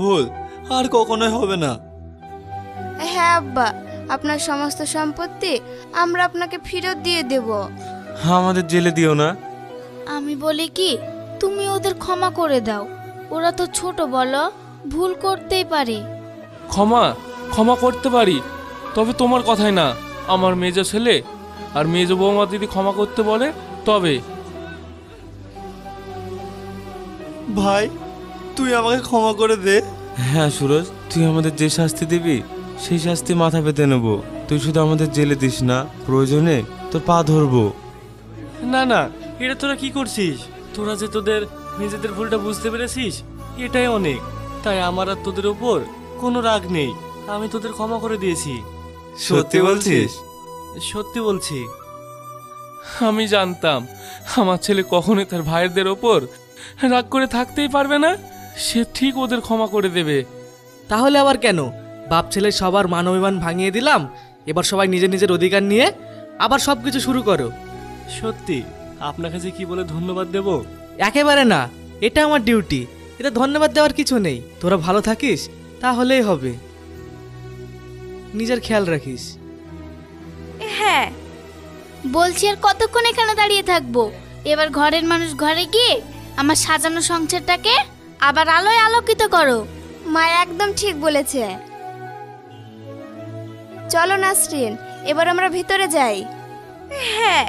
ভুল আর কখনোই হবে না। হ্যাঁ আব্বা, আপনার সমস্ত সম্পত্তি আমরা আপনাকে ফেরত দিয়ে দেব। আমাদের জেলে দিও না। আমি বলি কি, তুমি ওদের ক্ষমা করে দাও। ওরা তো ছোট, বলো, ভুল করতেই পারে। ক্ষমা ক্ষমা করতে পারি, তবে তোমার কথাই না, আমার মেজো ছেলে আর মেজো বৌমা যদি ক্ষমা করতে বলে তবে। ভাই তুই আমাকে ক্ষমা করে দে। হ্যাঁ সুরজ, তুই আমাদের যে শাস্তি দিবি সেই শাস্তি মাথা পেতে নেব। তুই শুধু আমাদের জেলে দিস না, প্রয়োজনে তোর পা ধরবো। না না, এটা তোরা কি করছিস? তোরা যে তোদের নিজেদের ভুলটা বুঝতে পেরেছিস এটাই অনেক। তাই আমার আর তোদের উপর কোনো রাগ নেই, আমি তোদের ক্ষমা করে দিয়েছি। সত্যি বলছিস? সত্যি বলছি। আমি জানতাম আমার ছেলে কখনোই তার ভাইদের ওপর রাগ করে থাকতেই পারবে না। সে ঠিক ওদের ক্ষমা করে দেবে। তাহলে আবার কেন? বাপ ছেলে সবার মান অভিমান ভাঙিয়ে দিলাম, এবার সবাই নিজের নিজের অধিকার নিয়ে আবার সব কিছু শুরু করো। সত্যি আপনাকে যে কি বলে ধন্যবাদ দেব? একেবারে না, এটা আমার ডিউটি, এটা ধন্যবাদ দেওয়ার কিছু নেই। তোরা ভালো থাকিস তাহলেই হবে, নিজের খেয়াল রাখিস। হ্যাঁ, বলছি আর কতক্ষণ এখানে দাঁড়িয়ে থাকবো? এবার ঘরের মানুষ ঘরে গিয়ে আমার সাজানো সংসারটাকে আবার আলোয় আলোকিত করো। মা একদম ঠিক বলেছে। চলো নাসরিন, এবার আমরা ভিতরে যাই। হ্যাঁ